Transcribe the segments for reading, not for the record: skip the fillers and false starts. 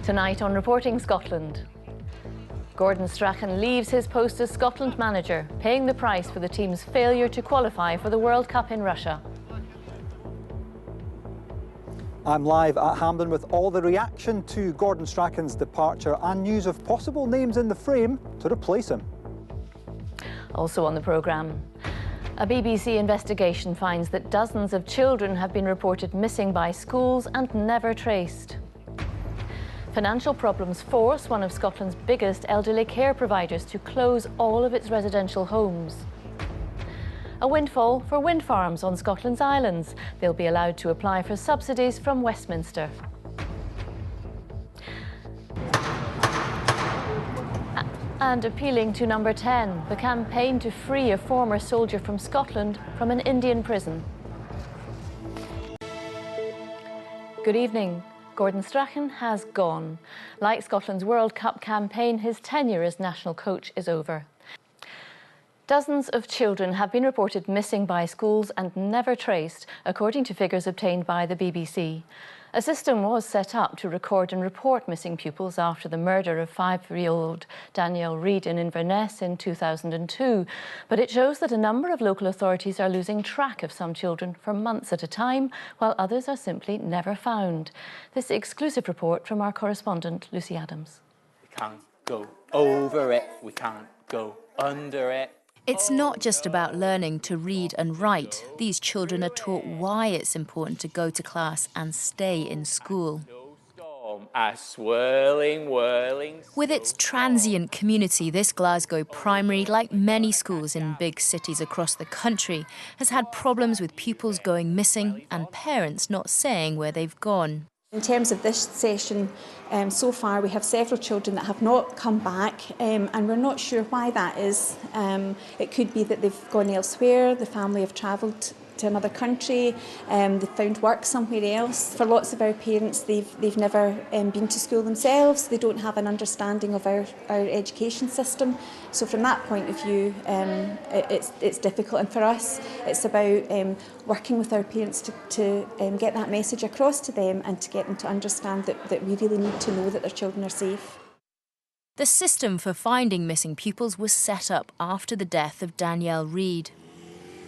Tonight on Reporting Scotland. Gordon Strachan leaves his post as Scotland manager, paying the price for the team's failure to qualify for the World Cup in Russia. I'm live at Hampden with all the reaction to Gordon Strachan's departure and news of possible names in the frame to replace him. Also on the programme, a BBC investigation finds that dozens of children have been reported missing by schools and never traced. Financial problems force one of Scotland's biggest elderly care providers to close all of its residential homes. A windfall for wind farms on Scotland's islands. They'll be allowed to apply for subsidies from Westminster. And appealing to Number 10, the campaign to free a former soldier from Scotland from an Indian prison. Good evening. Gordon Strachan has gone. Like Scotland's World Cup campaign, his tenure as national coach is over. Dozens of children have been reported missing by schools and never traced, according to figures obtained by the BBC. A system was set up to record and report missing pupils after the murder of 5-year-old Danielle Reid in Inverness in 2002. But it shows that a number of local authorities are losing track of some children for months at a time, while others are simply never found. This exclusive report from our correspondent, Lucy Adams. We can't go over it, we can't go under it. It's not just about learning to read and write. These children are taught why it's important to go to class and stay in school. With its transient community, this Glasgow primary, like many schools in big cities across the country, has had problems with pupils going missing and parents not saying where they've gone. In terms of this session, so far we have several children that have not come back and we're not sure why that is. It could be that they've gone elsewhere, the family have travelled to another country, they've found work somewhere else. For lots of our parents, they've never been to school themselves, they don't have an understanding of our education system. So from that point of view, it's difficult. And for us, it's about working with our parents to get that message across to them and to get them to understand that we really need to know that their children are safe. The system for finding missing pupils was set up after the death of Danielle Reid.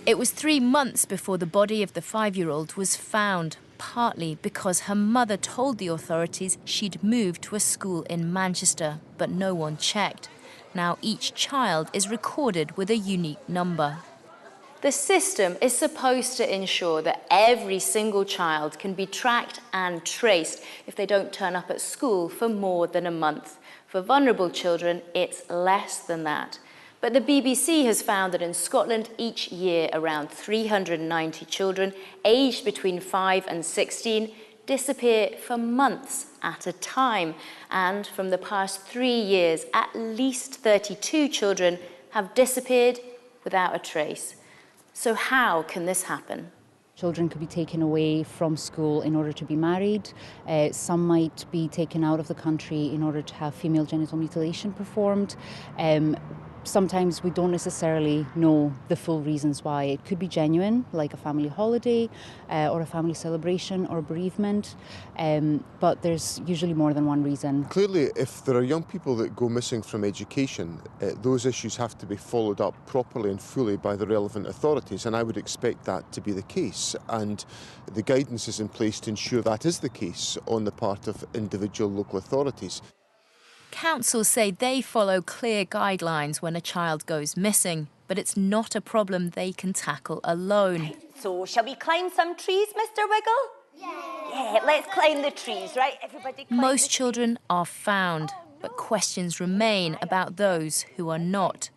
It was 3 months before the body of the 5-year-old was found, partly because her mother told the authorities she'd moved to a school in Manchester, but no one checked. Now each child is recorded with a unique number. The system is supposed to ensure that every single child can be tracked and traced if they don't turn up at school for more than a month. For vulnerable children, it's less than that. But the BBC has found that in Scotland each year around 390 children aged between 5 and 16 disappear for months at a time. And from the past 3 years, at least 32 children have disappeared without a trace. So how can this happen? Children could be taken away from school in order to be married. Some might be taken out of the country in order to have female genital mutilation performed. Sometimes we don't necessarily know the full reasons why. It could be genuine, like a family holiday or a family celebration or bereavement, but there's usually more than one reason. Clearly, if there are young people that go missing from education, those issues have to be followed up properly and fully by the relevant authorities, and I would expect that to be the case. And the guidance is in place to ensure that is the case on the part of individual local authorities. Councils say they follow clear guidelines when a child goes missing, but it's not a problem they can tackle alone. So, shall we climb some trees, Mr. Wiggle? Yeah, let's climb the trees, right? Everybody climb. Most children are found, but questions remain about those who are not.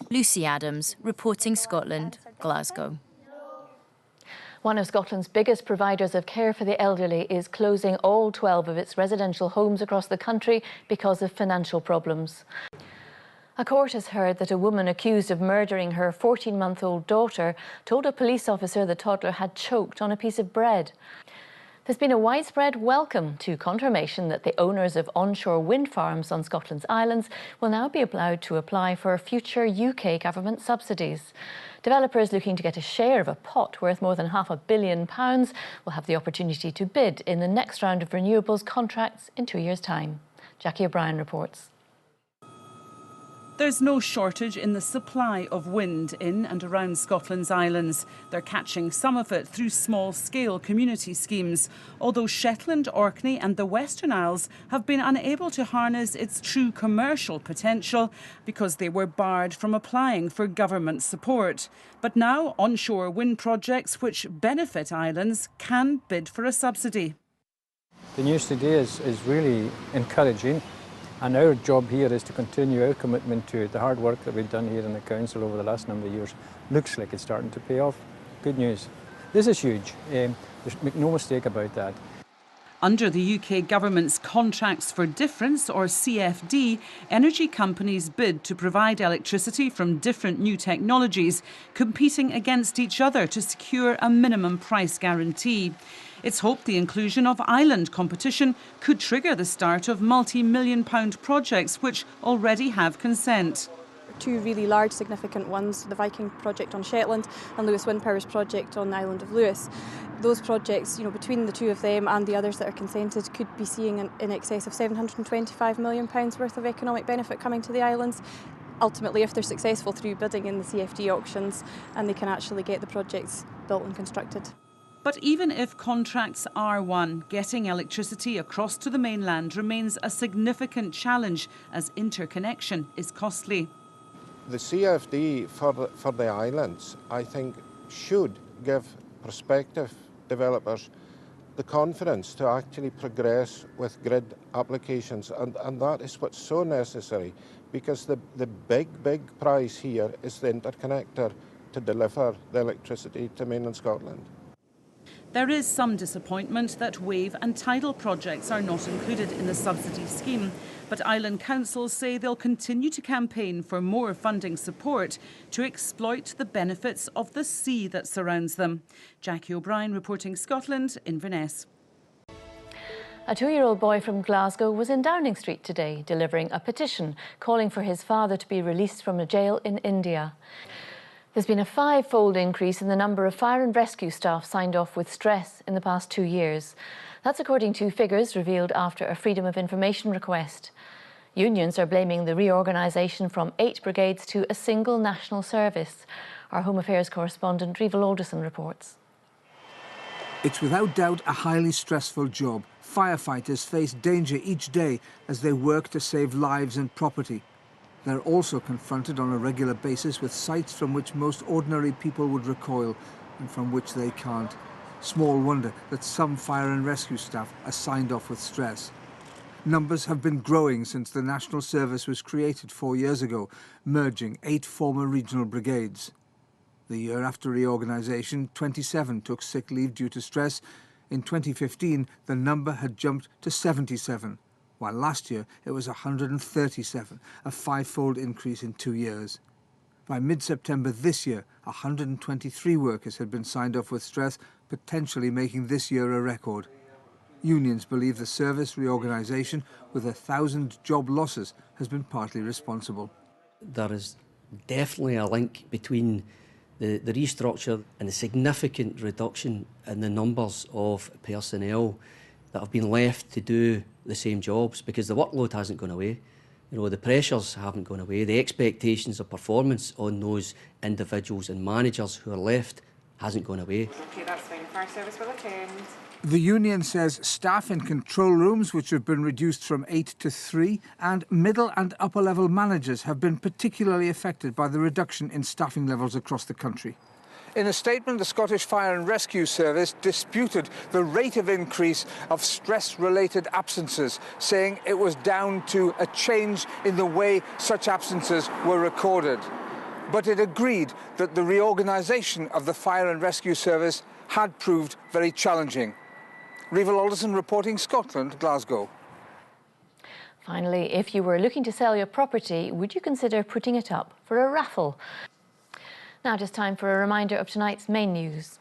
Lucy Adams, Reporting Scotland, Glasgow. One of Scotland's biggest providers of care for the elderly is closing all 12 of its residential homes across the country because of financial problems. A court has heard that a woman accused of murdering her 14-month-old daughter told a police officer the toddler had choked on a piece of bread. There's been a widespread welcome to confirmation that the owners of onshore wind farms on Scotland's islands will now be allowed to apply for future UK government subsidies. Developers looking to get a share of a pot worth more than £500 million will have the opportunity to bid in the next round of renewables contracts in 2 years' time. Jackie O'Brien reports. There's no shortage in the supply of wind in and around Scotland's islands. They're catching some of it through small-scale community schemes, although Shetland, Orkney and the Western Isles have been unable to harness its true commercial potential because they were barred from applying for government support. But now onshore wind projects which benefit islands can bid for a subsidy. The news today is really encouraging. And our job here is to continue our commitment to it. The hard work that we've done here in the Council over the last number of years looks like it's starting to pay off. Good news. This is huge. Make no mistake about that. Under the UK Government's Contracts for Difference, or CFD, energy companies bid to provide electricity from different new technologies, competing against each other to secure a minimum price guarantee. It's hoped the inclusion of island competition could trigger the start of multi-million-pound projects which already have consent. Two really large significant ones, the Viking project on Shetland and Lewis Wind Power's project on the island of Lewis. Those projects, between the two of them and the others that are consented, could be seeing in excess of £725 million worth of economic benefit coming to the islands. Ultimately, if they're successful through bidding in the CFD auctions and they can actually get the projects built and constructed. But even if contracts are won, getting electricity across to the mainland remains a significant challenge as interconnection is costly. The CFD for the islands, I think, should give prospective developers the confidence to actually progress with grid applications, and that is what's so necessary, because the big prize here is the interconnector to deliver the electricity to mainland Scotland. There is some disappointment that wave and tidal projects are not included in the subsidy scheme, but island councils say they'll continue to campaign for more funding support to exploit the benefits of the sea that surrounds them. Jackie O'Brien reporting Scotland, Inverness. A 2-year-old boy from Glasgow was in Downing Street today, delivering a petition calling for his father to be released from a jail in India. There's been a 5-fold increase in the number of fire and rescue staff signed off with stress in the past 2 years. That's according to figures revealed after a Freedom of Information request. Unions are blaming the reorganisation from 8 brigades to a single national service. Our Home Affairs correspondent Rival Alderson reports. It's without doubt a highly stressful job. Firefighters face danger each day as they work to save lives and property. They're also confronted on a regular basis with sights from which most ordinary people would recoil and from which they can't. Small wonder that some fire and rescue staff are signed off with stress. Numbers have been growing since the National Service was created 4 years ago, merging 8 former regional brigades. The year after reorganisation, 27 took sick leave due to stress. In 2015, the number had jumped to 77. While last year it was 137, a 5-fold increase in 2 years. By mid-September this year, 123 workers had been signed off with stress, potentially making this year a record. Unions believe the service reorganisation, with 1,000 job losses, has been partly responsible. There is definitely a link between the restructure and the significant reduction in the numbers of personnel that have been left to do the same jobs, because the workload hasn't gone away. The pressures haven't gone away. The expectations of performance on those individuals and managers who are left hasn't gone away. OK, that's fine. Fire service will attend. The union says staff in control rooms, which have been reduced from 8 to 3, and middle and upper level managers have been particularly affected by the reduction in staffing levels across the country. In a statement, the Scottish Fire and Rescue Service disputed the rate of increase of stress-related absences, saying it was down to a change in the way such absences were recorded. But it agreed that the reorganisation of the Fire and Rescue Service had proved very challenging. Rival Alderson reporting Scotland, Glasgow. Finally, if you were looking to sell your property, would you consider putting it up for a raffle? Now just time for a reminder of tonight's main news.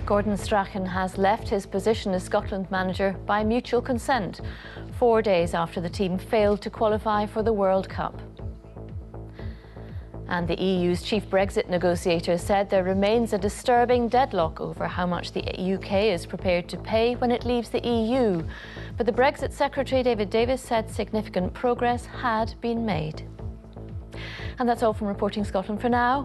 Gordon Strachan has left his position as Scotland manager by mutual consent, 4 days after the team failed to qualify for the World Cup. And the EU's chief Brexit negotiator said there remains a disturbing deadlock over how much the UK is prepared to pay when it leaves the EU. But the Brexit Secretary David Davis said significant progress had been made. And that's all from Reporting Scotland for now.